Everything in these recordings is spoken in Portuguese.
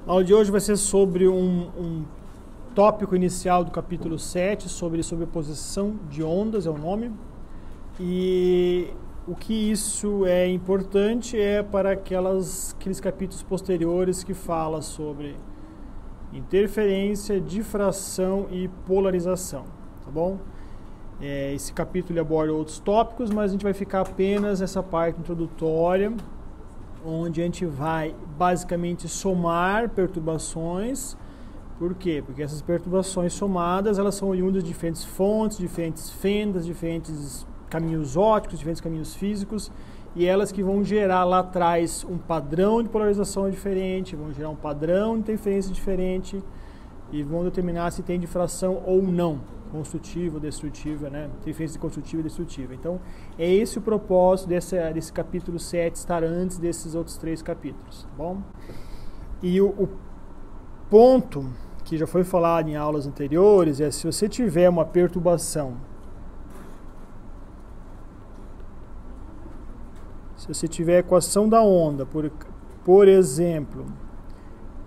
A aula de hoje vai ser sobre um tópico inicial do capítulo 7, sobre sobreposição de ondas, é o nome. E o que isso é importante é para aqueles capítulos posteriores que fala sobre interferência, difração e polarização, tá bom? Esse capítulo aborda outros tópicos, mas a gente vai ficar apenas nessa parte introdutória, onde a gente vai basicamente somar perturbações. Por quê? Porque essas perturbações somadas, elas são oriundas de diferentes fontes, diferentes fendas, diferentes caminhos ópticos, diferentes caminhos físicos, e elas que vão gerar lá atrás um padrão de polarização diferente, vão gerar um padrão de interferência diferente e vão determinar se tem difração ou não, construtiva ou destrutiva, né? Interferência construtiva e destrutiva. Então, é esse o propósito desse capítulo 7 estar antes desses outros 3 capítulos, tá bom? E o ponto que já foi falado em aulas anteriores é: se você tiver uma perturbação, se você tiver a equação da onda, por exemplo,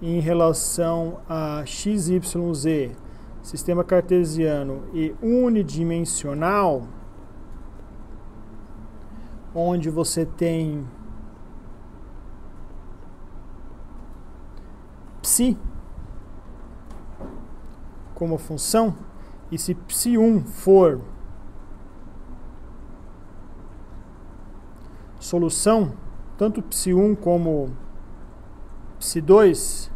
em relação a x, y, z, sistema cartesiano e unidimensional, onde você tem psi como função, e se psi1 for solução, tanto psi1 como psi2,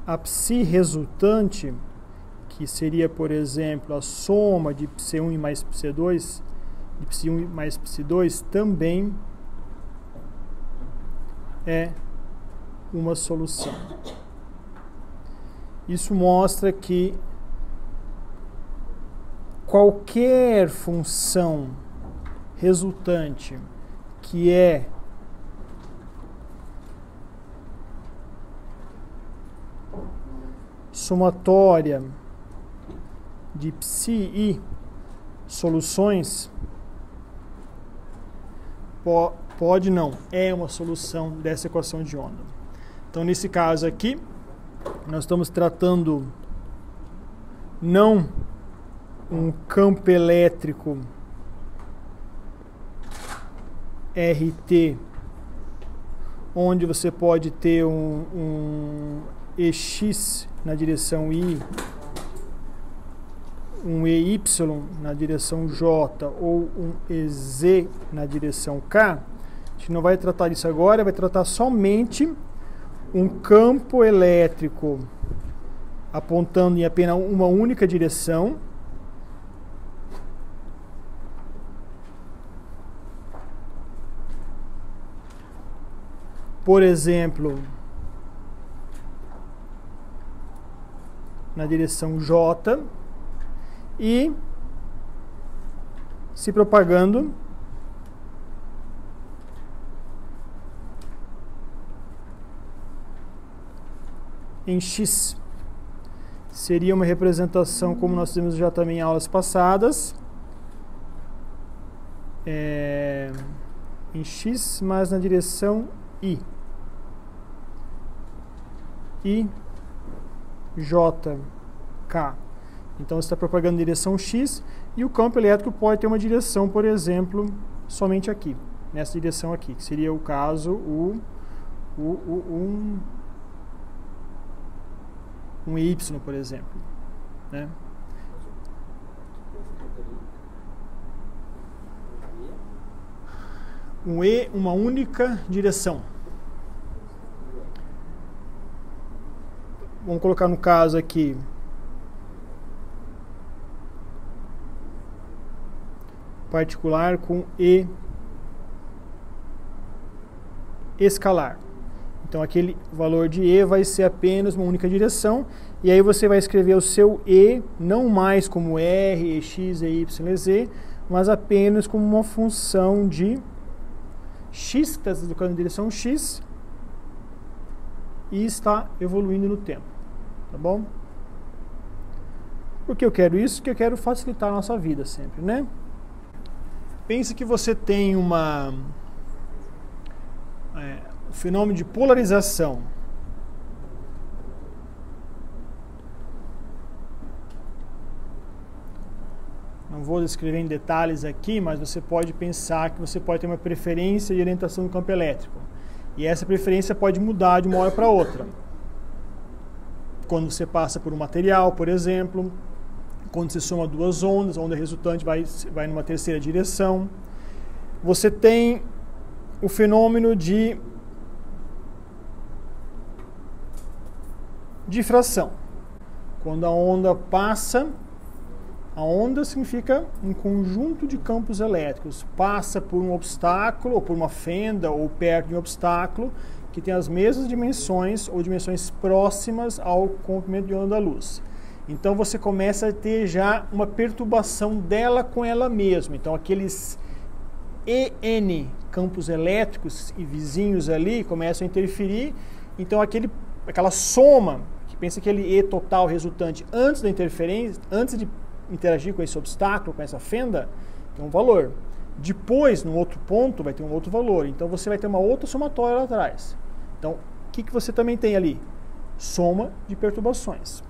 a psi resultante, que seria, por exemplo, a soma de psi1 mais psi2, de psi1 mais psi2, também é uma solução. Isso mostra que qualquer função resultante que é somatória de psi e soluções, pode não, é uma solução dessa equação de onda. Então, nesse caso aqui, nós estamos tratando não um campo elétrico RT, onde você pode ter um EX na direção I, um EY na direção J ou um EZ na direção K. A gente não vai tratar disso agora, vai tratar somente um campo elétrico apontando em apenas uma única direção, por exemplo, na direção J, e se propagando em X. Seria uma representação como nós temos já também em aulas passadas, em X, mas na direção I. I, J, K. Então, você está propagando em direção X, e o campo elétrico pode ter uma direção, por exemplo, somente aqui, nessa direção aqui, que seria o caso, um Y, por exemplo, né? Um E, uma única direção. Vamos colocar no caso aqui particular com E escalar. Então, aquele valor de E vai ser apenas uma única direção, e aí você vai escrever o seu E não mais como R, EX, EY, EZ, mas apenas como uma função de X, que está se deslocando em direção X, e está evoluindo no tempo. Tá bom? Por que eu quero isso? Porque eu quero facilitar a nossa vida sempre, né? Pense que você tem um fenômeno de polarização Não vou descrever em detalhes aqui, mas você pode pensar que você pode ter uma preferência de orientação do campo elétrico. E essa preferência pode mudar de uma hora para outra. Quando você passa por um material, por exemplo, quando você soma duas ondas, a onda resultante vai numa terceira direção. Você tem o fenômeno de difração. Quando a onda passa, a onda significa um conjunto de campos elétricos, passa por um obstáculo, ou por uma fenda, ou perto de um obstáculo, que tem as mesmas dimensões, ou dimensões próximas ao comprimento de onda da luz. Então você começa a ter já uma perturbação dela com ela mesma. Então aqueles EN campos elétricos e vizinhos ali começam a interferir. Então aquela soma, que pensa aquele E total resultante antes da interferência, antes de interagir com esse obstáculo, com essa fenda, tem um valor. Depois, no outro ponto, vai ter um outro valor. Então você vai ter uma outra somatória lá atrás. Então, o que você também tem ali? Soma de perturbações.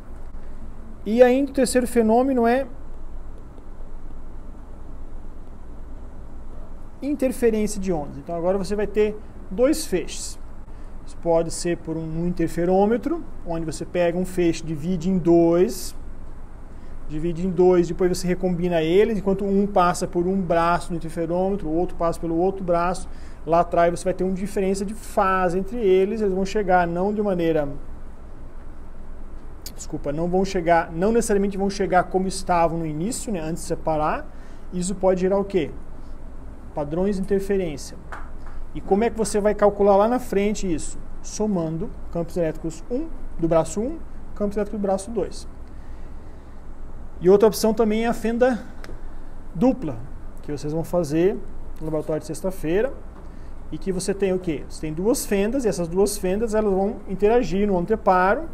E ainda o terceiro fenômeno é interferência de ondas. Então agora você vai ter dois feixes. Isso pode ser por um interferômetro, onde você pega um feixe, divide em dois, depois você recombina eles, enquanto um passa por um braço no interferômetro, o outro passa pelo outro braço. Lá atrás você vai ter uma diferença de fase entre eles, eles vão chegar não de maneira... Desculpa, não necessariamente vão chegar como estavam no início, né, antes de separar. Isso pode gerar o quê? Padrões de interferência. E como é que você vai calcular lá na frente isso? Somando campos elétricos 1 do braço 1, campos elétricos do braço 2. E outra opção também é a fenda dupla, que vocês vão fazer no laboratório de sexta-feira, e que você tem o quê? Você tem duas fendas, e essas duas fendas elas vão interagir no anteparo,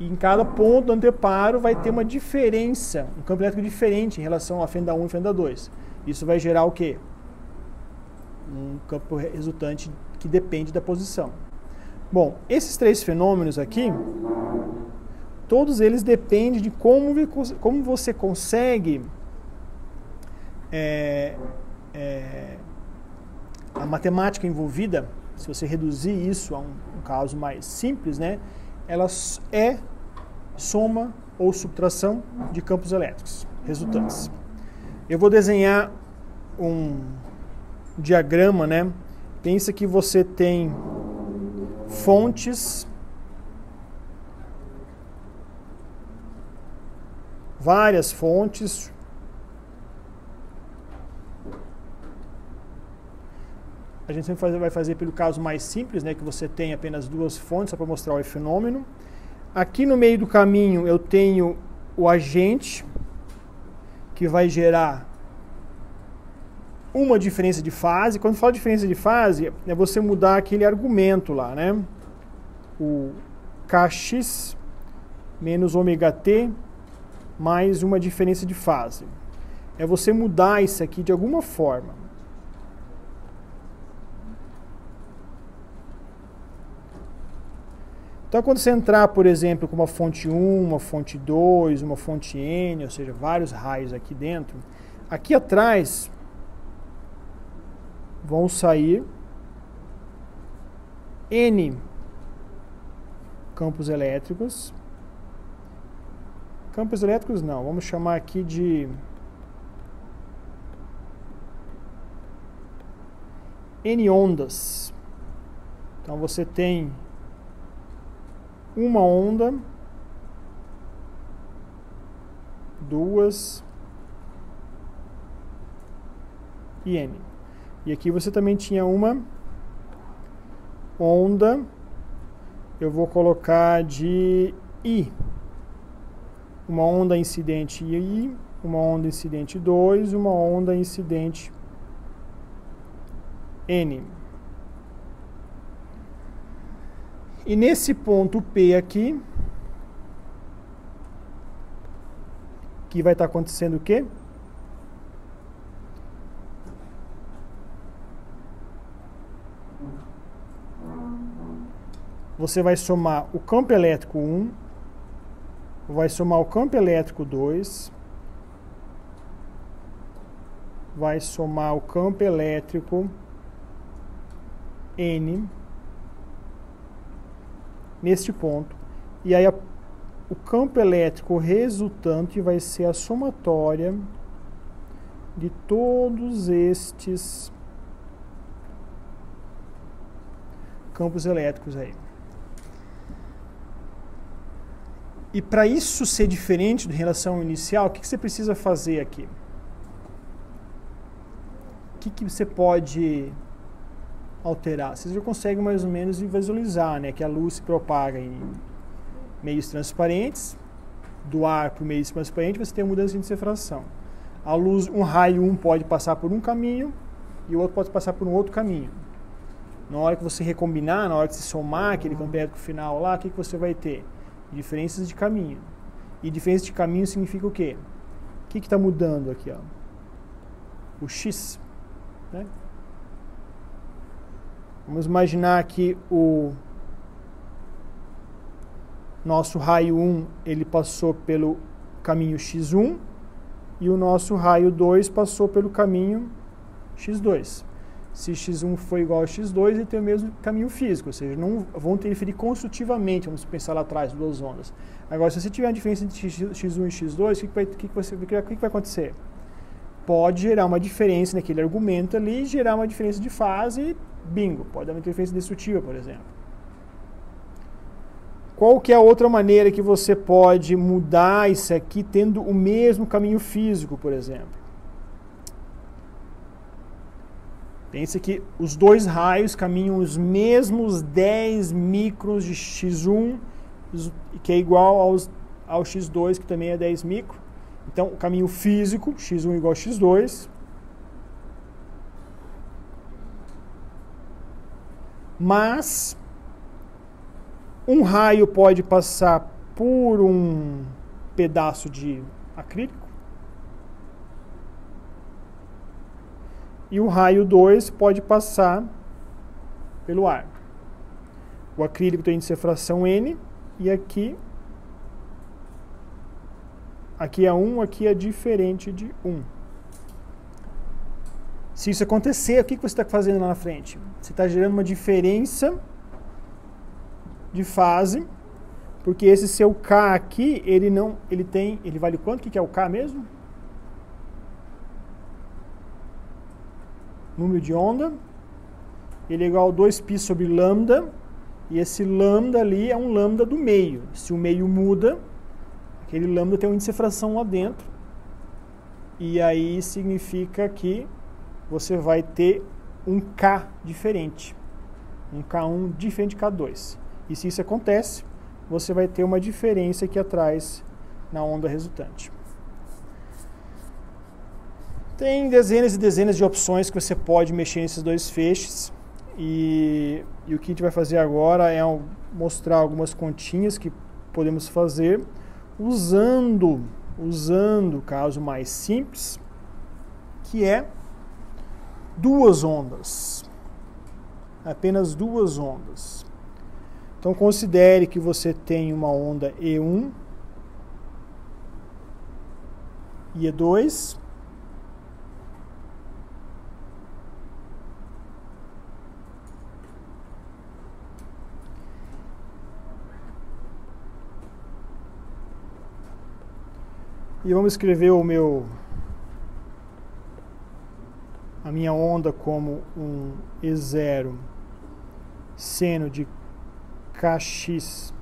e em cada ponto do anteparo vai ter uma diferença, um campo elétrico diferente em relação à fenda 1 e fenda 2. Isso vai gerar o quê? Um campo resultante que depende da posição. Bom, esses três fenômenos aqui, todos eles dependem de como você consegue a matemática envolvida. Se você reduzir isso a um caso mais simples, né, ela é soma ou subtração de campos elétricos resultantes. Eu vou desenhar um diagrama, né? Pensa que você tem fontes, várias fontes, a gente sempre vai fazer pelo caso mais simples, né, que você tem apenas duas fontes, só para mostrar o fenômeno. Aqui no meio do caminho eu tenho o agente, que vai gerar uma diferença de fase. Quando fala diferença de fase, é você mudar aquele argumento lá, né? O Kx menos ωt mais uma diferença de fase. É você mudar isso aqui de alguma forma. Então, quando você entrar, por exemplo, com uma fonte 1, uma fonte 2, uma fonte N, ou seja, vários raios aqui dentro, aqui atrás vão sair N campos elétricos. Campos elétricos não, vamos chamar aqui de N ondas. Então você tem uma onda, duas e N. E aqui você também tinha uma onda, eu vou colocar de I. Uma onda incidente I, uma onda incidente 2, uma onda incidente N. E nesse ponto P aqui, que vai estar acontecendo o quê? Você vai somar o campo elétrico 1, vai somar o campo elétrico 2, vai somar o campo elétrico N neste ponto, e aí o campo elétrico resultante vai ser a somatória de todos estes campos elétricos aí. E para isso ser diferente da relação inicial, o que você precisa fazer aqui? O que você pode alterar? Você já consegue mais ou menos visualizar, né, que a luz se propaga em meios transparentes, do ar para o meio transparente, você tem uma mudança de difração. A luz, um raio pode passar por um caminho e o outro pode passar por um outro caminho. Na hora que você recombinar, na hora que você somar aquele campo elétrico final lá, o que você vai ter? Diferenças de caminho. E diferença de caminho significa o quê? O que está mudando aqui? Ó? O X. Né? Vamos imaginar que o nosso raio 1 ele passou pelo caminho X1 e o nosso raio 2 passou pelo caminho X2. Se X1 for igual a X2, ele tem o mesmo caminho físico, ou seja, não vão interferir construtivamente, vamos pensar lá atrás, duas ondas. Agora, se você tiver a diferença entre X1 e X2, o que vai acontecer? Pode gerar uma diferença naquele argumento ali, gerar uma diferença de fase, bingo, pode dar uma interferência destrutiva, por exemplo. Qual que é a outra maneira que você pode mudar isso aqui tendo o mesmo caminho físico, por exemplo? Pense que os dois raios caminham os mesmos 10 microns de X1, que é igual ao X2, que também é 10 micro. Então, o caminho físico, X1 igual a X2. Mas, um raio pode passar por um pedaço de acrílico. E o raio 2 pode passar pelo ar. O acrílico tem índice de fração N, e aqui é 1, aqui é diferente de 1. Se isso acontecer, o que você está fazendo lá na frente? Você está gerando uma diferença de fase, porque esse seu K aqui, ele vale quanto? O que é o K mesmo? Número de onda, ele é igual a 2π sobre lambda, e esse lambda ali é um lambda do meio. Se o meio muda, aquele lambda tem um índice de fração lá dentro, e aí significa que você vai ter um K diferente, um K1 diferente de K2. E se isso acontece, você vai ter uma diferença aqui atrás na onda resultante. Tem dezenas e dezenas de opções que você pode mexer nesses dois feixes, e o que a gente vai fazer agora é mostrar algumas continhas que podemos fazer usando o caso mais simples, que é duas ondas, apenas duas ondas. Então considere que você tem uma onda E1 e E2, e vamos escrever a minha onda como um E0 seno de Kx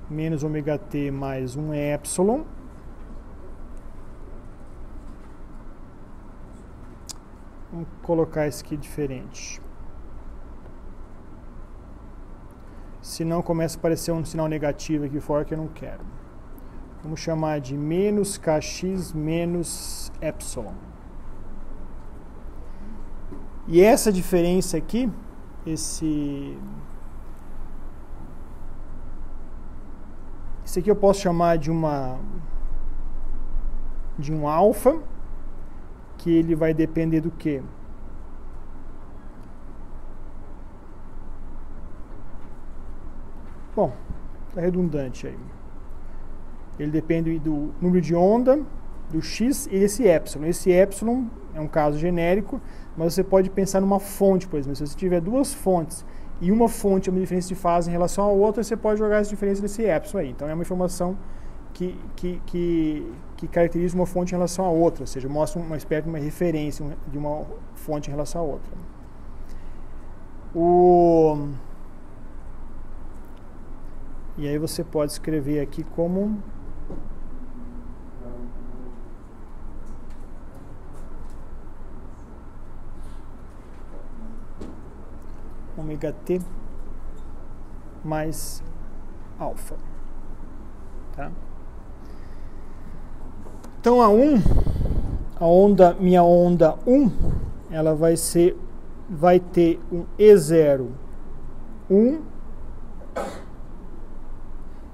menos ômega t mais um epsilon. Vamos colocar isso aqui diferente. Senão começa a aparecer um sinal negativo aqui fora que eu não quero. Vamos chamar de menos Kx menos epsilon. E essa diferença aqui, isso aqui eu posso chamar de um alfa, que ele vai depender do quê? Bom, tá redundante aí. Ele depende do número de onda, do x e esse epsilon. Esse epsilon é um caso genérico, mas você pode pensar numa fonte, por exemplo. Se você tiver duas fontes e uma fonte é uma diferença de fase em relação à outra, você pode jogar essa diferença desse epsilon aí. Então é uma informação que caracteriza uma fonte em relação à outra, ou seja, mostra uma espécie de uma referência de uma fonte em relação à outra. E aí você pode escrever aqui como ômega t mais alfa. Tá? Então minha onda 1, ela vai ter um E0, 1,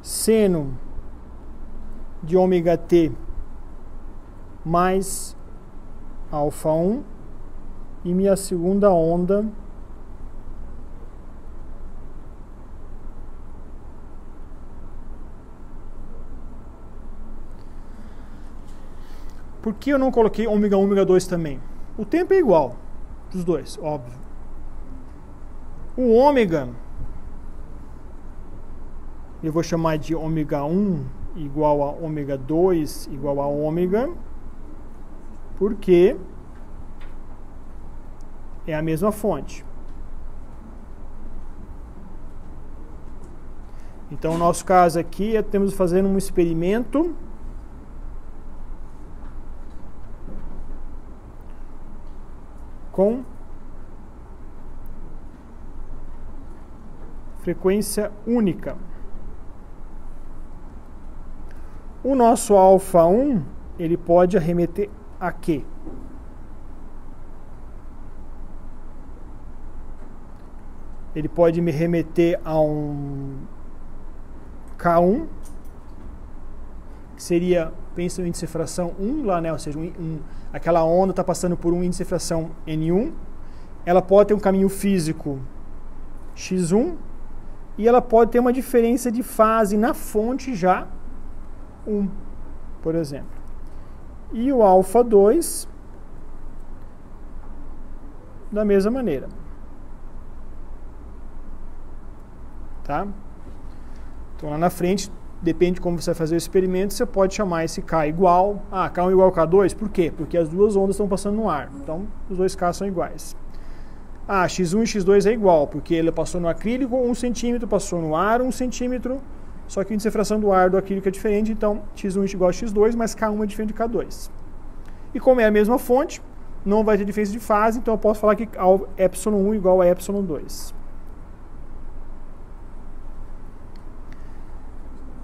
seno de ômega t mais alfa 1, e minha segunda onda por que eu não coloquei ômega 1 e ômega 2 também? O tempo é igual dos dois, óbvio. O ômega eu vou chamar de ômega 1 igual a ômega 2 igual a ômega, porque é a mesma fonte. Então, no nosso caso aqui, temos fazendo um experimento com frequência única. O nosso alfa 1, ele pode arremeter a quê? Ele pode me remeter a um K1, que seria, pensa no índice de fração 1 lá, né? Ou seja, aquela onda está passando por um índice de fração N1, ela pode ter um caminho físico X1, e ela pode ter uma diferença de fase na fonte já 1, por exemplo. E o alfa 2, da mesma maneira. Tá? Então lá na frente, depende de como você vai fazer o experimento, você pode chamar esse K igual, K1 igual a K2, por quê? Porque as duas ondas estão passando no ar, então os dois K são iguais. X1 e X2 é igual, porque ele passou no acrílico 1 centímetro, passou no ar 1 centímetro, só que a índice de fração do ar do acrílico é diferente, então X1 é igual a X2, mas K1 é diferente de K2. E como é a mesma fonte, não vai ter diferença de fase, então eu posso falar que ε1 igual a ε2.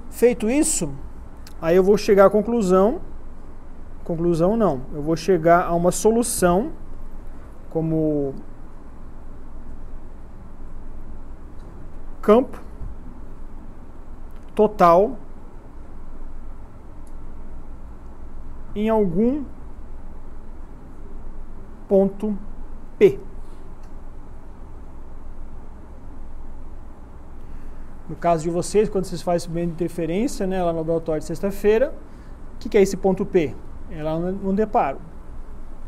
Feito isso, aí eu vou chegar à conclusão não, eu vou chegar a uma solução como campo total em algum ponto P. No caso de vocês, quando vocês fazem experimento de interferência, né, lá no laboratório de sexta-feira, o que é esse ponto P? É lá no deparo.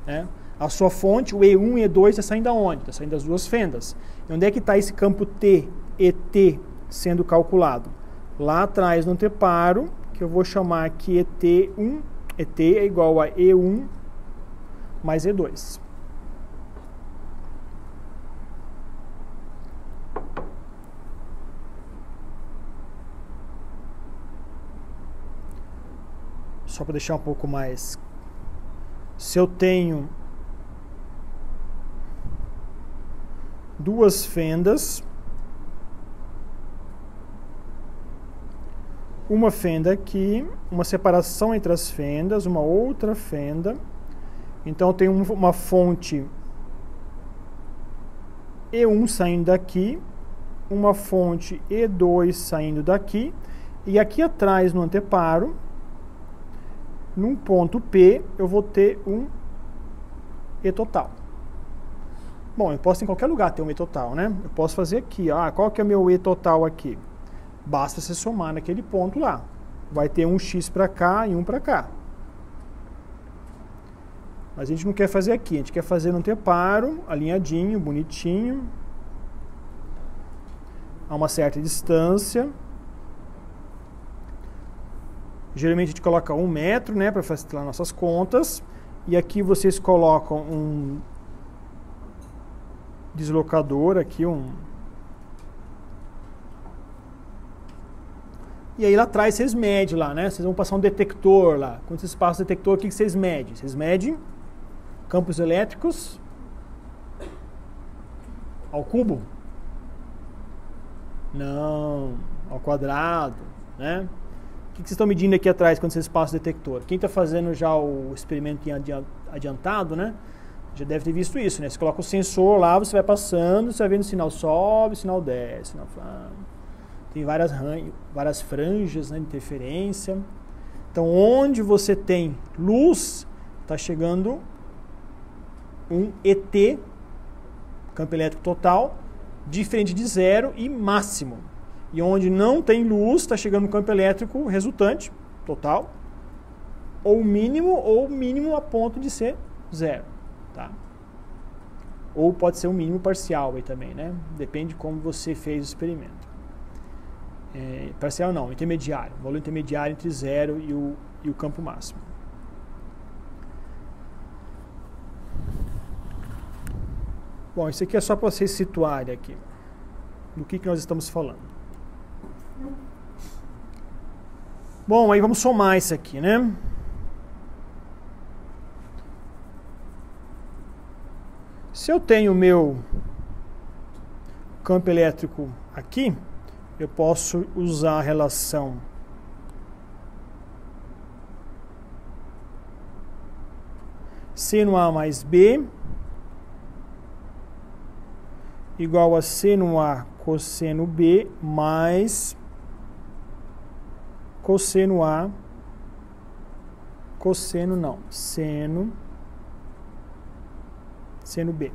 Né? A sua fonte, o E1 e E2, está saindo aonde? Está saindo das duas fendas. E onde é que está esse campo T, ET, sendo calculado? Lá atrás no anteparo, que eu vou chamar aqui ET1, ET é igual a E1 mais E2. Só para deixar um pouco mais. Se eu tenho duas fendas, uma fenda aqui, uma separação entre as fendas, uma outra fenda. Então eu tenho uma fonte E1 saindo daqui, uma fonte E2 saindo daqui, e aqui atrás no anteparo, num ponto P, eu vou ter um E total. Bom, eu posso em qualquer lugar ter um E total, né? Eu posso fazer aqui, qual que é o meu E total aqui? Basta você somar naquele ponto lá. Vai ter um X para cá e um para cá. Mas a gente não quer fazer aqui, a gente quer fazer no anteparo, alinhadinho, bonitinho, a uma certa distância. Geralmente a gente coloca 1 metro, né, para facilitar nossas contas. E aqui vocês colocam um deslocador aqui, E aí lá atrás vocês medem lá, né? Vocês vão passar um detector lá. Quando vocês passam o detector, o que vocês medem? Vocês medem campos elétricos ao cubo? Não, ao quadrado, né? O que vocês estão medindo aqui atrás quando vocês passam o detector? Quem está fazendo já o experimento adiantado, né? Já deve ter visto isso, né? Você coloca o sensor lá, você vai passando, você vai vendo o sinal sobe, o sinal desce, sinal... Tem várias franjas, né, de interferência. Então, onde você tem luz, está chegando um ET, campo elétrico total, diferente de zero e máximo. E onde não tem luz, está chegando um campo elétrico resultante, total, ou mínimo a ponto de ser zero. Tá? Ou pode ser um mínimo parcial aí também, né? Depende de como você fez o experimento. Parcial não, intermediário. Valor intermediário entre zero e o campo máximo. Bom, isso aqui é só para vocês situarem aqui do que nós estamos falando. Bom, aí vamos somar isso aqui, né? Se eu tenho o meu campo elétrico aqui, eu posso usar a relação seno A mais B igual a seno A cosseno B mais cosseno A cosseno não, seno B.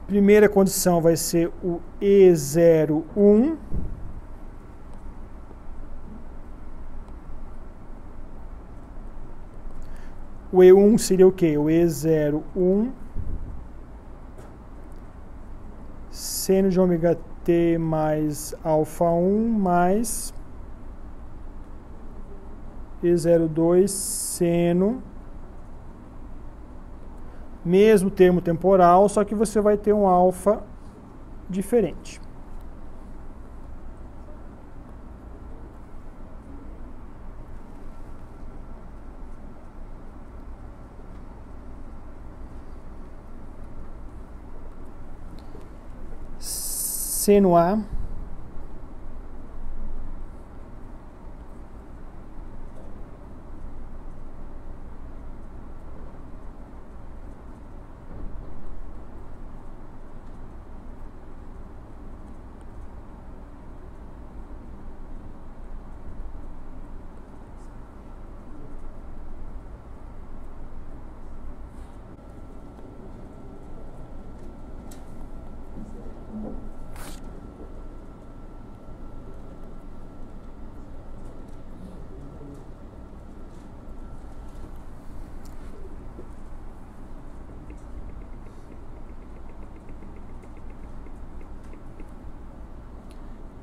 Primeira condição vai ser o E01. O E1 seria o quê? O E01 seno de ômega t mais alfa 1 mais E02 seno, mesmo termo temporal, só que você vai ter um alfa diferente. Seno A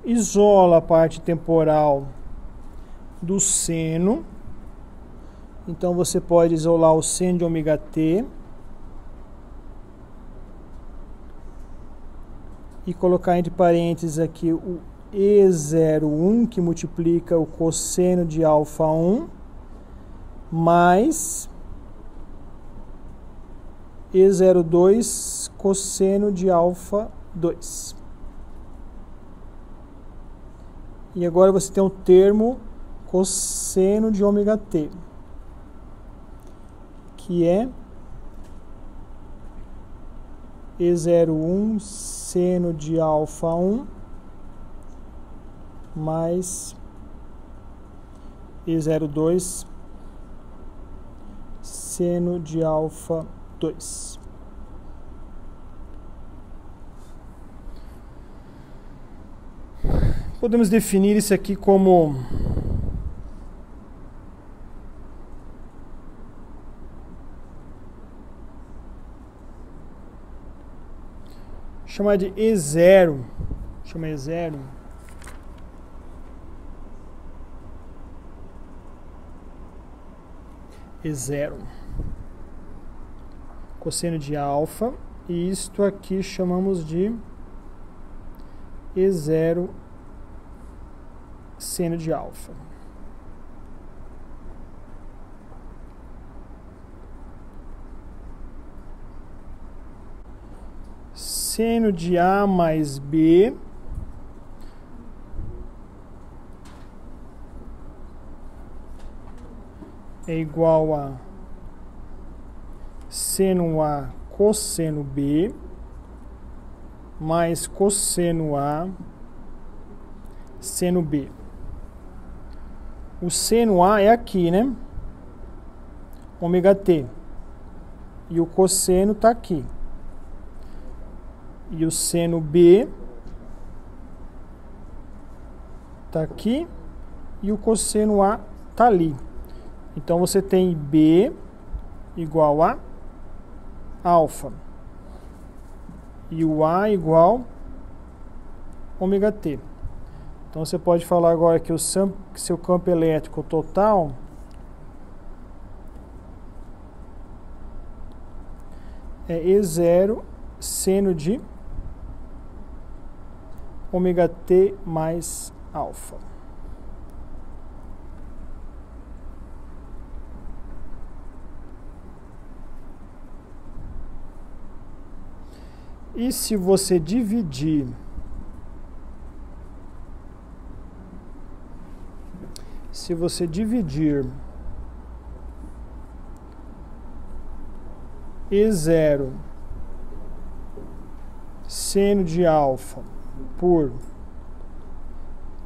isola a parte temporal do seno. Então você pode isolar o seno de ômega t e colocar entre parênteses aqui o E01, que multiplica o cosseno de alfa 1, mais E02 cosseno de alfa 2. E agora você tem o termo cosseno de ômega t, que é E01 seno de alfa 1 mais E02 seno de alfa 2. Podemos definir isso aqui como chamar de E0. Chama E0. E0. Cosseno de alfa. E isto aqui chamamos de E0 seno de alfa. Seno de A mais B é igual a seno A cosseno B mais cosseno A seno B. O seno A é aqui, né? Ômega T. E o cosseno está aqui. E o seno B está aqui. E o cosseno A está ali. Então, você tem B igual a alfa. E o A igual ômega T. Então, você pode falar agora que o seu campo elétrico total é E0 seno de ômega T mais alfa. E se você dividir E0 seno de alfa por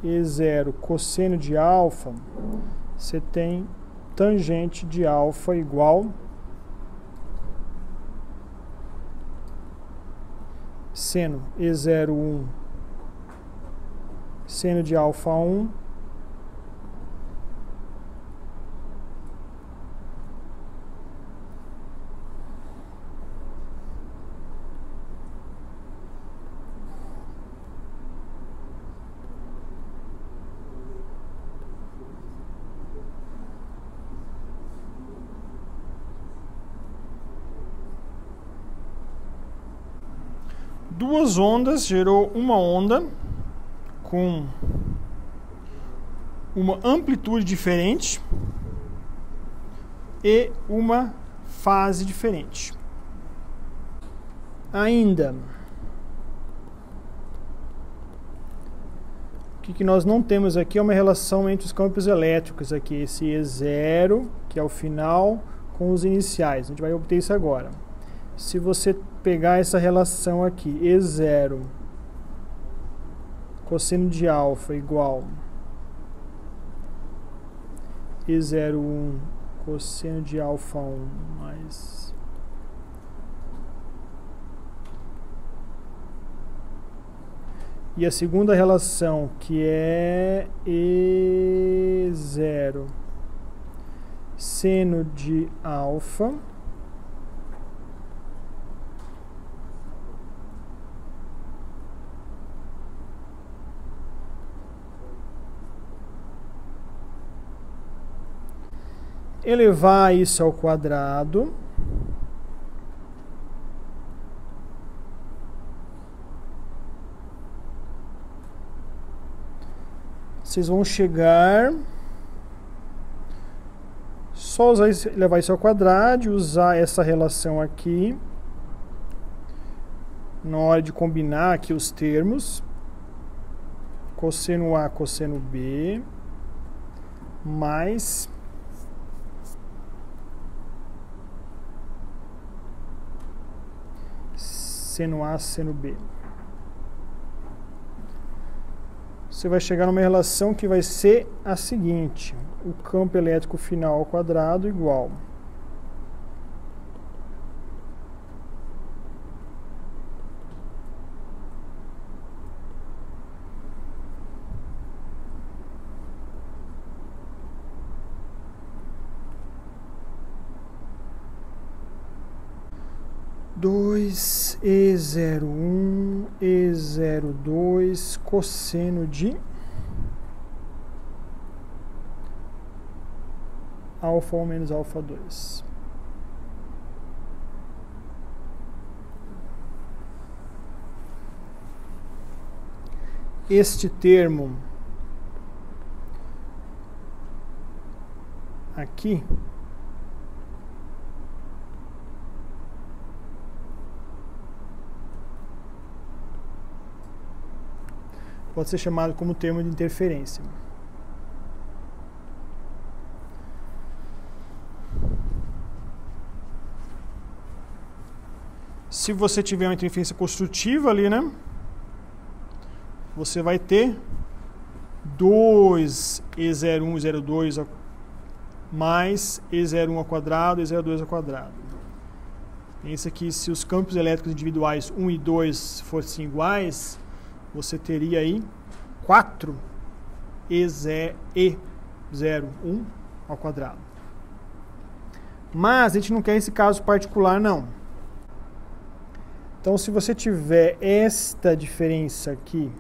E0 cosseno de alfa, você tem tangente de alfa igual seno E01 seno de alfa 1 duas ondas gerou uma onda com uma amplitude diferente e uma fase diferente. Ainda, o que nós não temos aqui é uma relação entre os campos elétricos aqui, esse E0, que é o final, com os iniciais. A gente vai obter isso agora. Se você pegar essa relação aqui, E0 cosseno de alfa igual E01 cosseno de alfa 1 mais e a segunda relação, que é E0 seno de alfa elevar isso ao quadrado vocês vão chegar só usar levar isso ao quadrado, usar essa relação aqui na hora de combinar aqui os termos, cosseno A cosseno B mais seno A, seno B. Você vai chegar numa relação que vai ser a seguinte: o campo elétrico final ao quadrado igual 2E01, E02, cosseno de alfa 1 menos alfa 2. Este termo aqui pode ser chamado como termo de interferência. Se você tiver uma interferência construtiva ali, né? Você vai ter 2E01 e E02 mais E01 ao quadrado e E02 ao quadrado. Pensa que se os campos elétricos individuais 1 e 2 fossem iguais, você teria aí 4 E01 ao quadrado. Mas a gente não quer esse caso particular, não. Então, se você tiver esta diferença aqui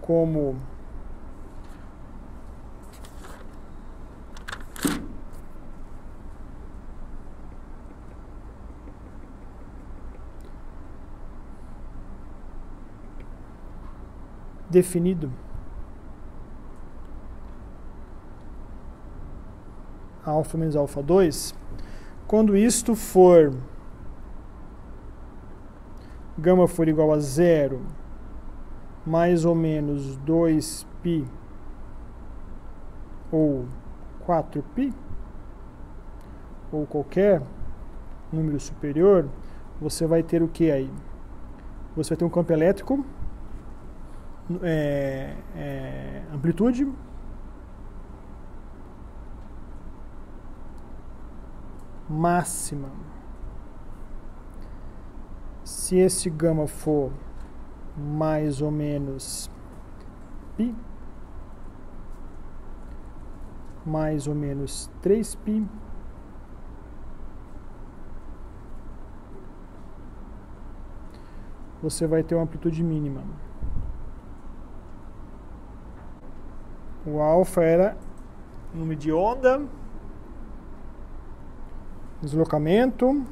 como definido, alfa menos alfa 2, quando isto for gama for igual a 0, mais ou menos 2π ou 4π, ou qualquer número superior, você vai ter o que aí? Você vai ter um campo elétrico, amplitude máxima. Se esse gama for mais ou menos π, mais ou menos 3π, você vai ter uma amplitude mínima. O alfa era número de onda, deslocamento,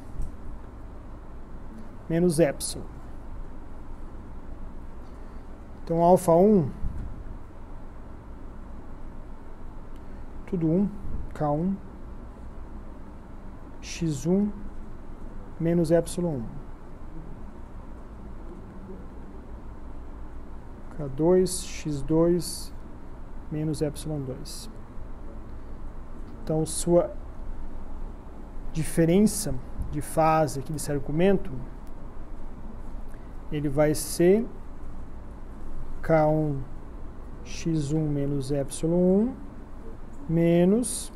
menos epsilon. Então, alfa 1, tudo 1, K1, x1, menos epsilon 1. K2, x2, menos epsilon 2. Então, sua diferença de fase aqui desse argumento, ele vai ser K1 x1 menos epsilon 1 menos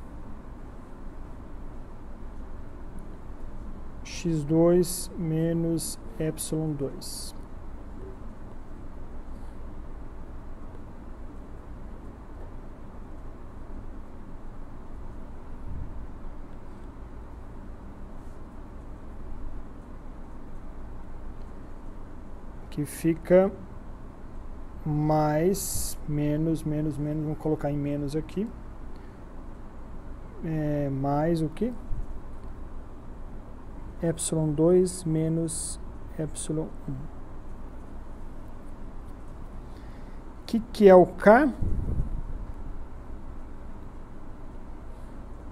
x2 menos epsilon 2. Que fica mais, menos, vamos colocar em menos aqui, mais o que? Epsilon 2 menos epsilon 1. Que é o K?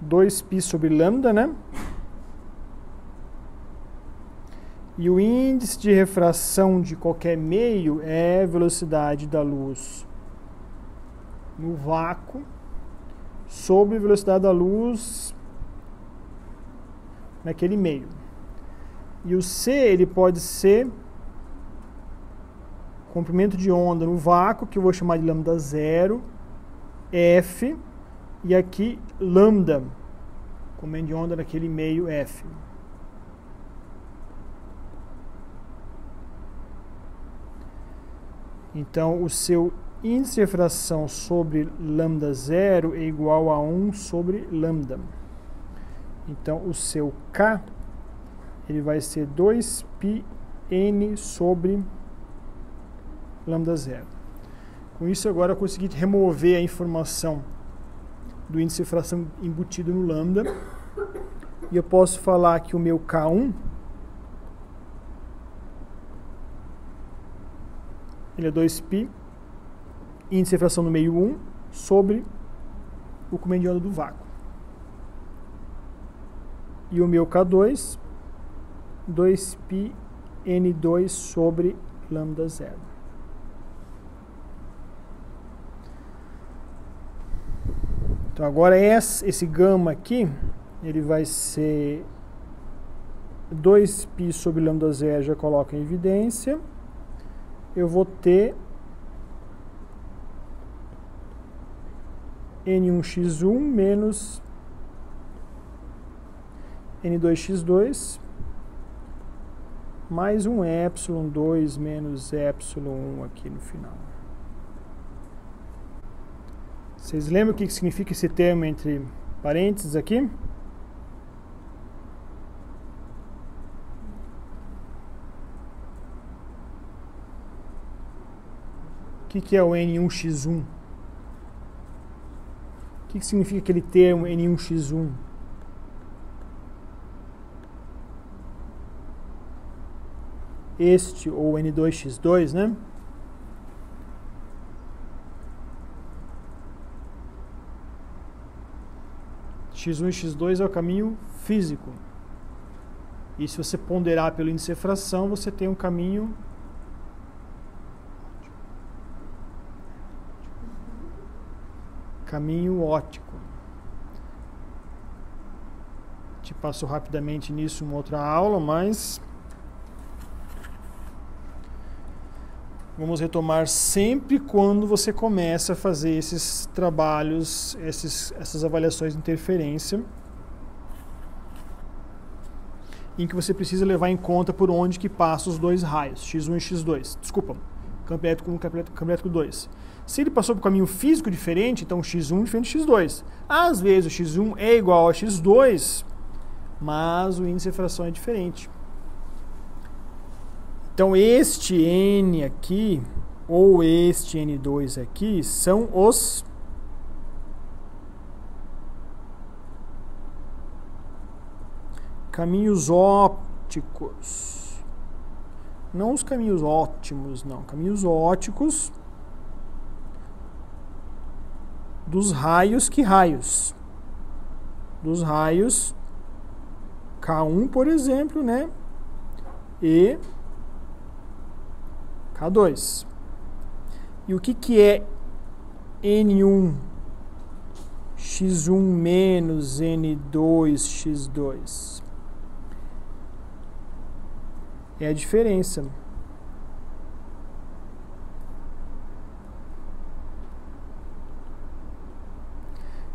2π sobre lambda, né? E o índice de refração de qualquer meio é a velocidade da luz no vácuo sobre a velocidade da luz naquele meio. E o C, ele pode ser comprimento de onda no vácuo, que eu vou chamar de lambda 0, F, e aqui lambda, comprimento de onda naquele meio F. Então, o seu índice de refração sobre lambda 0 é igual a 1 sobre lambda. Então, o seu K ele vai ser 2πn sobre lambda zero. Com isso, agora eu consegui remover a informação do índice de fração embutido no lambda. E eu posso falar que o meu K1 ele é 2π, índice de fração no meio 1, sobre o comprimento de onda do vácuo. E o meu K2, 2π N2 sobre lambda zero. Então agora esse gama aqui, ele vai ser 2π sobre lambda zero, já coloco em evidência. Eu vou ter N1x1 menos N2x2 mais um ε2 menos ε1 aqui no final. Vocês lembram o que significa esse termo entre parênteses aqui? O que é o N1x1? O que significa aquele termo N1x1? Este, ou N2x2, né? X1 e X2 é o caminho físico. E se você ponderar pelo índice de fração, você tem um caminho óptico. Te passo rapidamente nisso em uma outra aula, mas vamos retomar sempre quando você começa a fazer esses trabalhos, essas avaliações de interferência, em que você precisa levar em conta por onde que passam os dois raios, x1 e x2. Desculpa, campo elétrico 1 e campo elétrico 2. Se ele passou por um caminho físico diferente, então x1 é diferente de x2. Às vezes o x1 é igual a x2, mas o índice de fração é diferente. Então este N aqui, ou este N2 aqui, são os caminhos ópticos. Não os caminhos ótimos, não. Caminhos ópticos dos raios, que raios? Dos raios K1, por exemplo, né? E K2. E o que é N1 x1 menos N2 x2? É a diferença.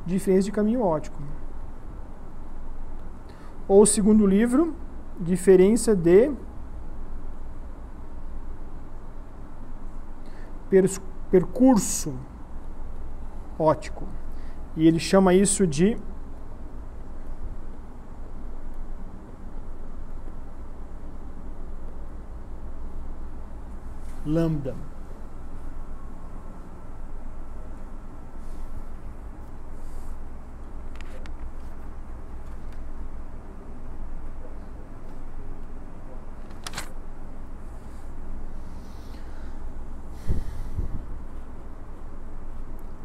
Diferença de caminho óptico. Ou, segundo o livro, diferença de percurso óptico. E ele chama isso de lambda.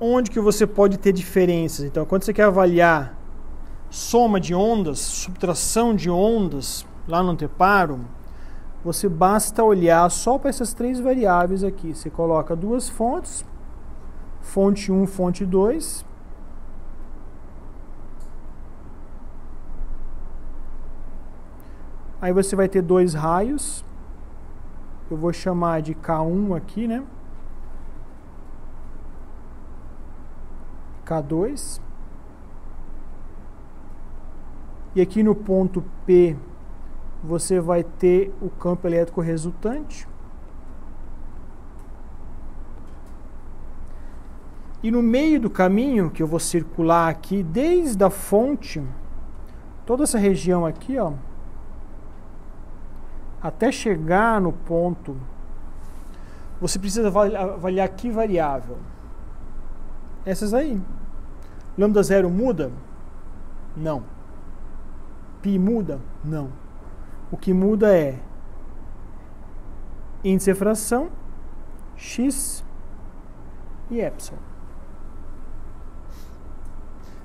Onde que você pode ter diferenças? Então, quando você quer avaliar soma de ondas, subtração de ondas, lá no anteparo, você basta olhar só para essas três variáveis aqui. Você coloca duas fontes, fonte 1, fonte 2. Aí você vai ter dois raios. Eu vou chamar de K1 aqui, né? K2. E aqui no ponto P você vai ter o campo elétrico resultante. E no meio do caminho, que eu vou circular aqui, desde a fonte, toda essa região aqui, ó, até chegar no ponto, você precisa avaliar que variável? Essas aí. Lambda 0 muda? Não. Π muda? Não. O que muda é índice de fração, x e epsilon.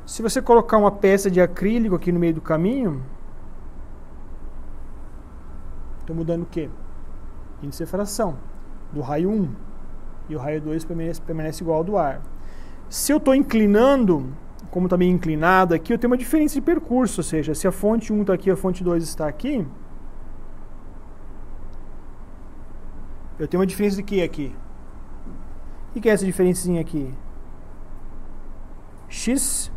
Se você colocar uma peça de acrílico aqui no meio do caminho, estou mudando o quê? Índice de fração do raio 1. E o raio 2 permanece igual ao do ar. Se eu estou inclinando, como está bem inclinado aqui, eu tenho uma diferença de percurso. Ou seja, se a fonte 1 está aqui e a fonte 2 está aqui, eu tenho uma diferença de quê aqui? O que é essa diferencinha aqui? X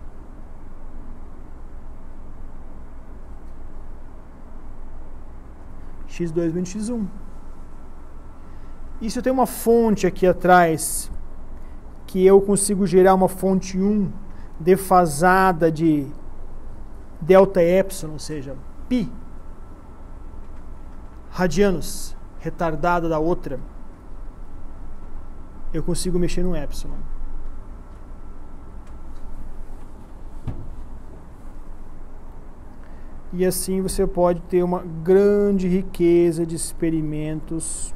x2 menos x1. E se eu tenho uma fonte aqui atrás, que eu consigo gerar uma fonte 1 defasada de delta epsilon, ou seja, π radianos retardada da outra, eu consigo mexer no epsilon. E assim você pode ter uma grande riqueza de experimentos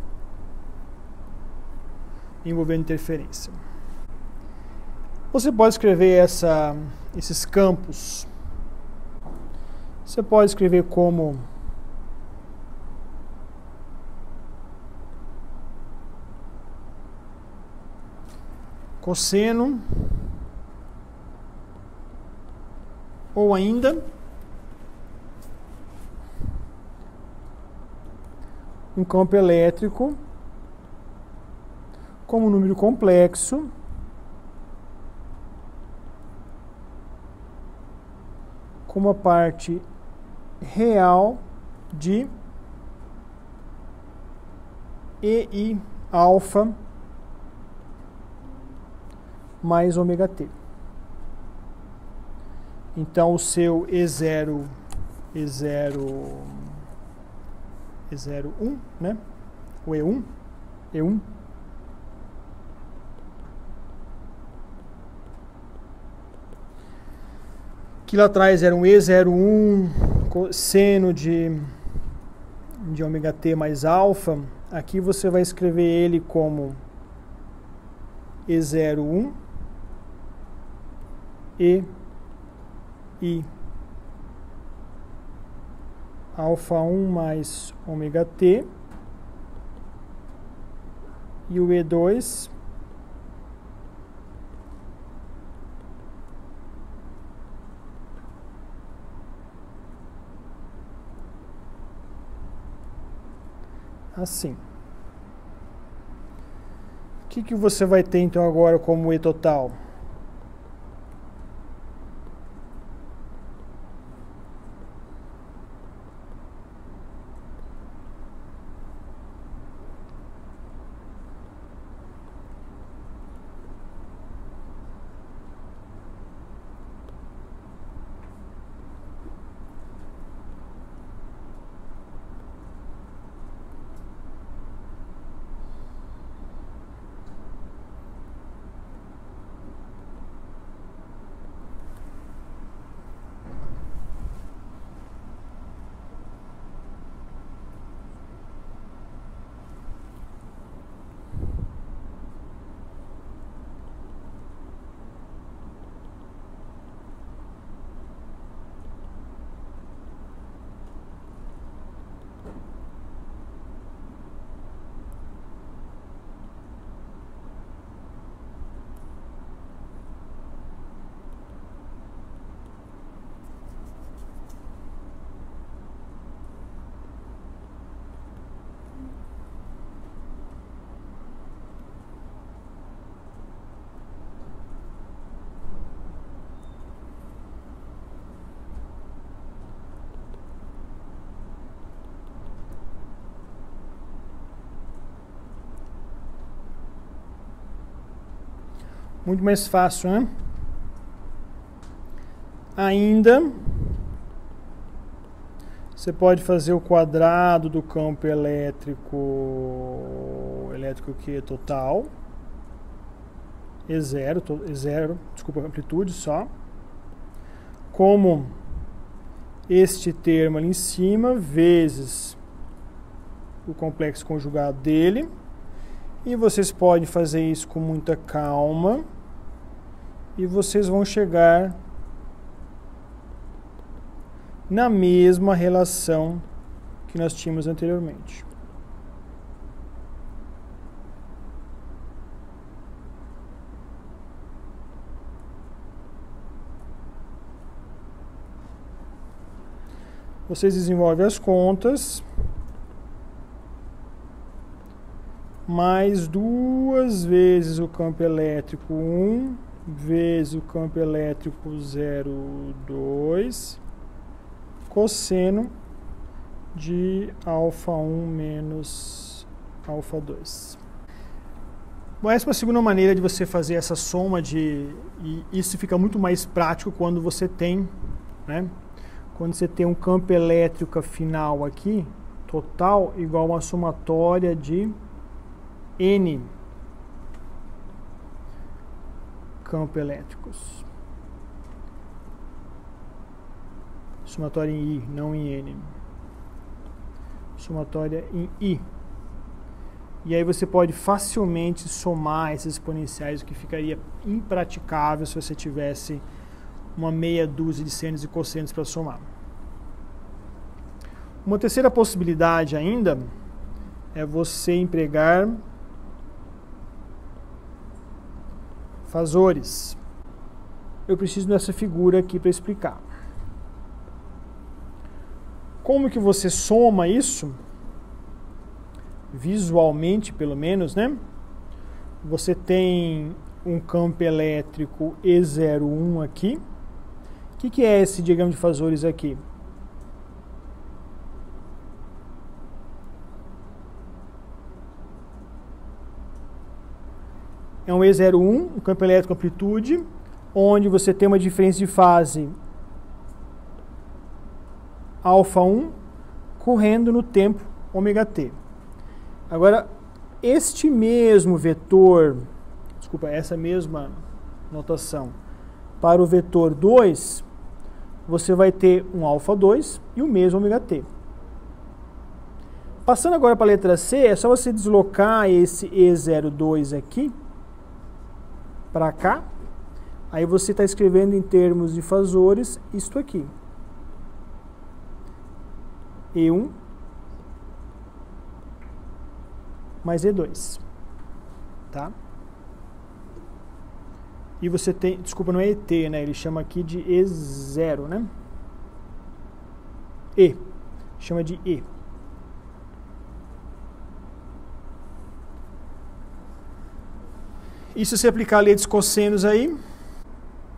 envolvendo interferência. Você pode escrever esses campos. Você pode escrever como cosseno, ou ainda um campo elétrico como um número complexo com uma parte real de EI alfa mais ômega t. Então o seu E01, né? O E1, que lá atrás era um E01 cosseno de ômega t mais alfa. Aqui você vai escrever ele como E01 e alfa 1 mais ômega t, e o E2 assim. O que você vai ter então agora como E total? Muito mais fácil, né? Você pode fazer o quadrado do campo elétrico que é total, E0, desculpa, amplitude só, como este termo ali em cima, vezes o complexo conjugado dele, e vocês podem fazer isso com muita calma, e vocês vão chegar na mesma relação que nós tínhamos anteriormente. Vocês desenvolvem as contas, mais 2 vezes o campo elétrico 1, vezes o campo elétrico 0,2, cosseno de α1 menos α2. Bom, essa é uma segunda maneira de você fazer essa soma e isso fica muito mais prático quando você tem, né? Quando você tem um campo elétrico final aqui, total, igual a uma somatória de N campos elétricos. Somatória em I, não em N. Somatória em I. E aí você pode facilmente somar esses exponenciais, o que ficaria impraticável se você tivesse uma meia dúzia de senos e cossenos para somar. Uma terceira possibilidade ainda é você empregar fazores. Eu preciso dessa figura aqui para explicar. Como que você soma isso? Visualmente, pelo menos, né? Você tem um campo elétrico E01 aqui. O que é esse diagrama de fazores aqui? É um E01, um campo elétrico amplitude, onde você tem uma diferença de fase α1 correndo no tempo ômega-t. Agora, este mesmo vetor, desculpa, essa mesma notação, para o vetor 2, você vai ter um α2 e o mesmo ômega-t. Passando agora para a letra C, é só você deslocar esse E02 aqui para cá. Aí você está escrevendo em termos de fazores isto aqui. E1 mais E2. Tá? E você tem, desculpa, não é ET, né? Ele chama aqui de E0, né? E. Chama de E. E se você aplicar a lei dos cossenos aí,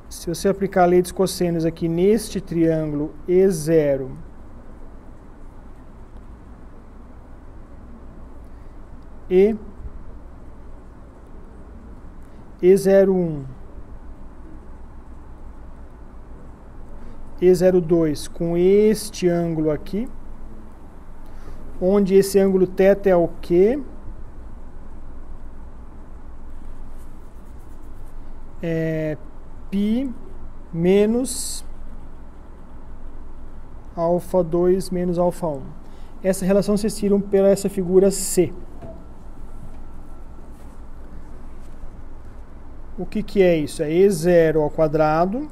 se você aplicar a lei dos cossenos aqui neste triângulo E0, E01, E02 com este ângulo aqui, onde esse ângulo θ é o quê? É π menos α2 menos α1. Essa relação vocês tiram pela essa figura C. O que é isso? É E0 ao quadrado,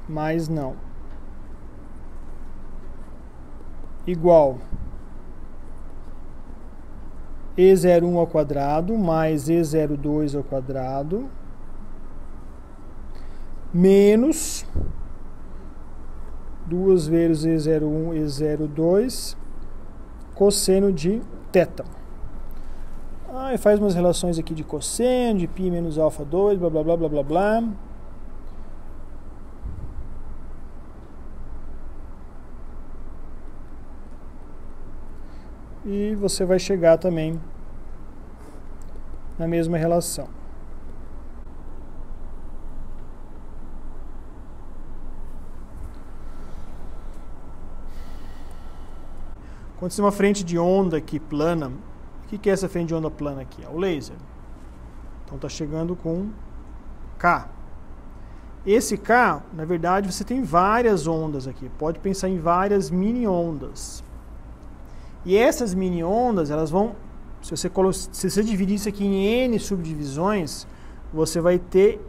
mais não. Igual E01 ao quadrado, mais E02 ao quadrado, menos 2 vezes E01, E02, cosseno de θ. E faz umas relações aqui de cosseno, de π menos α2, blá blá blá blá blá blá. E você vai chegar também na mesma relação. Quando você tem uma frente de onda aqui plana, o que é essa frente de onda plana aqui? É o laser. Então está chegando com K. Esse K, na verdade, você tem várias ondas aqui. Pode pensar em várias mini ondas. E essas mini ondas, elas vão... Se você dividir isso aqui em N subdivisões, você vai ter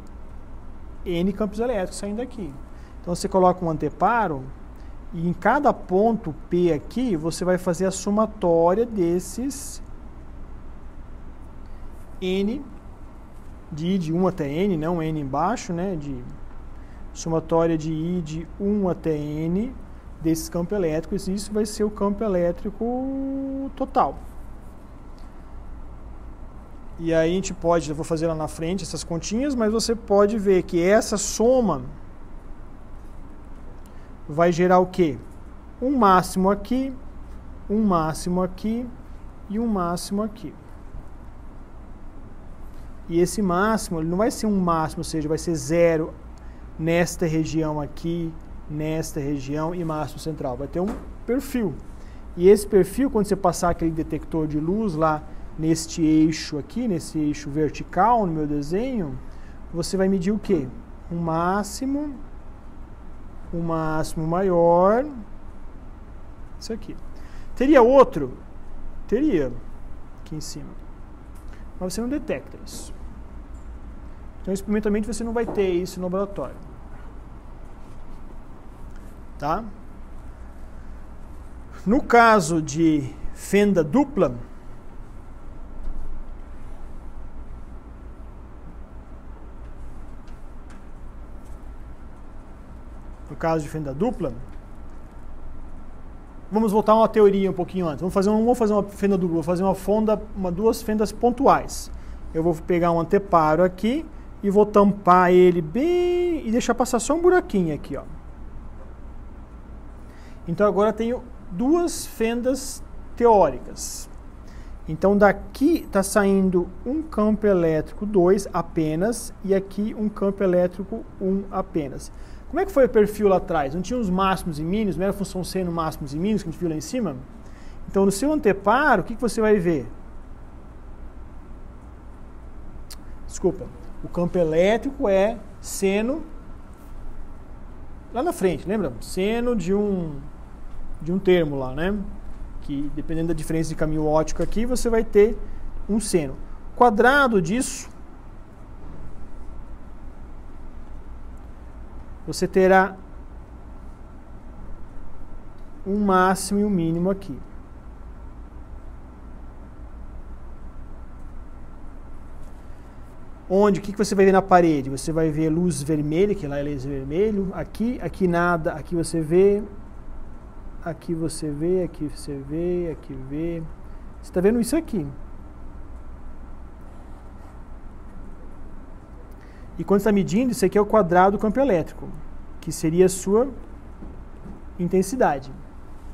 N campos elétricos saindo daqui. Então você coloca um anteparo e em cada ponto P aqui, você vai fazer a somatória desses N, de I de 1 até N, não N embaixo, né? De somatória de I de 1 até N desses campos elétricos, e isso vai ser o campo elétrico total. E aí a gente pode, eu vou fazer lá na frente essas continhas, mas você pode ver que essa soma vai gerar o quê? Um máximo aqui, um máximo aqui e um máximo aqui. E esse máximo, ele não vai ser um máximo, ou seja, vai ser zero nesta região aqui, nesta região e máximo central. Vai ter um perfil. E esse perfil, quando você passar aquele detector de luz lá neste eixo aqui, nesse eixo vertical no meu desenho, você vai medir o quê? Um máximo maior, isso aqui. Teria outro? Teria, aqui em cima. Mas você não detecta isso. Então, experimentalmente, você não vai ter isso no laboratório. Tá? No caso de fenda dupla, vamos voltar a uma teoria um pouquinho antes. Não vou fazer uma fenda dupla, vou fazer duas fendas pontuais. Eu vou pegar um anteparo aqui e vou tampar ele bem e deixar passar só um buraquinho aqui, ó. Então agora eu tenho duas fendas teóricas. Então daqui está saindo um campo elétrico 2 apenas e aqui um campo elétrico 1 apenas. Como é que foi o perfil lá atrás? Não tinha os máximos e mínimos, não era a função seno máximos e mínimos que a gente viu lá em cima? Então no seu anteparo, o que você vai ver? Desculpa, o campo elétrico é seno lá na frente, lembra? Seno de um termo lá, né? Que dependendo da diferença de caminho óptico aqui, você vai ter um seno. Quadrado disso, você terá um máximo e um mínimo aqui. Onde? O que você vai ver na parede? Você vai ver luz vermelha, que lá é laser vermelho. Aqui nada. Aqui você vê. Aqui você vê, aqui você vê, aqui vê. Você está vendo isso aqui. E quando você está medindo, isso aqui é o quadrado do campo elétrico, que seria a sua intensidade,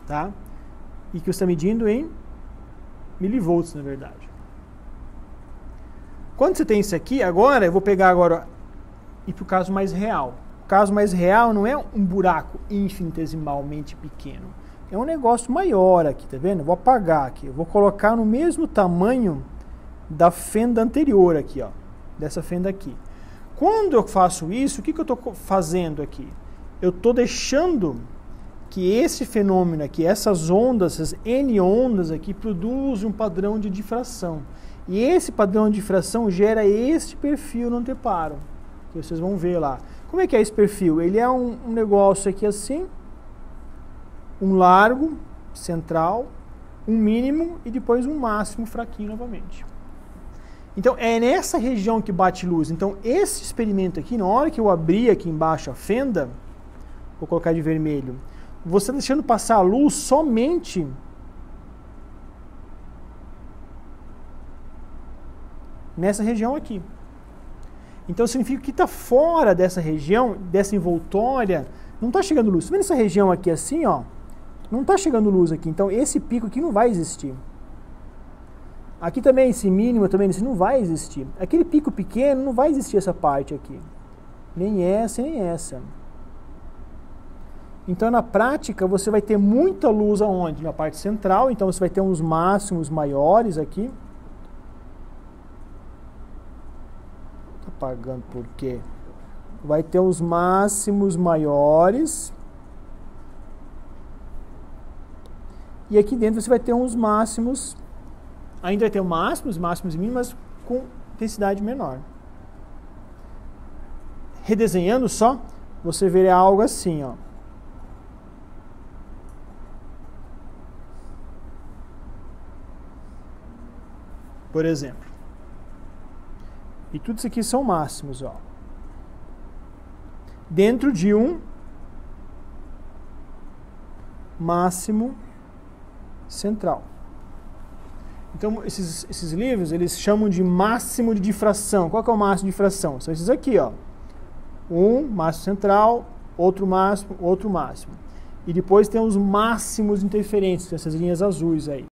tá? E que você está medindo em milivolts, na verdade. Quando você tem isso aqui, agora eu vou pegar agora e para o caso mais real. O caso mais real não é um buraco infinitesimalmente pequeno. É um negócio maior aqui, tá vendo? Eu vou apagar aqui. Eu vou colocar no mesmo tamanho da fenda anterior aqui, ó. Dessa fenda aqui. Quando eu faço isso, o que eu estou fazendo aqui? Eu estou deixando que esse fenômeno aqui, essas ondas, essas N ondas aqui, produzem um padrão de difração. E esse padrão de difração gera este perfil no anteparo, que vocês vão ver lá. Como é que é esse perfil? Ele é um negócio aqui assim, um largo, central, um mínimo e depois um máximo fraquinho novamente. Então, é nessa região que bate luz. Então, esse experimento aqui, na hora que eu abrir aqui embaixo a fenda, vou colocar de vermelho, você está deixando passar a luz somente nessa região aqui. Então, significa que está fora dessa região, dessa envoltória, não está chegando luz. Tá vendo essa região aqui assim, ó? Não está chegando luz aqui. Então, esse pico aqui não vai existir. Aqui também, esse mínimo também, esse não vai existir. Aquele pico pequeno, não vai existir essa parte aqui. Nem essa, nem essa. Então, na prática, você vai ter muita luz aonde? Na parte central, então você vai ter uns máximos maiores aqui. Tá apagando por quê? Vai ter uns máximos maiores. E aqui dentro você vai ter uns máximos, ainda vai ter máximos e mínimos, mas com intensidade menor. Redesenhando só, você verá algo assim, ó. Por exemplo. E tudo isso aqui são máximos, ó. Dentro de um máximo central. Então, esses livros, eles chamam de máximo de difração. Qual que é o máximo de difração? São esses aqui, ó. Um máximo central, outro máximo. E depois tem os máximos interferentes, essas linhas azuis aí.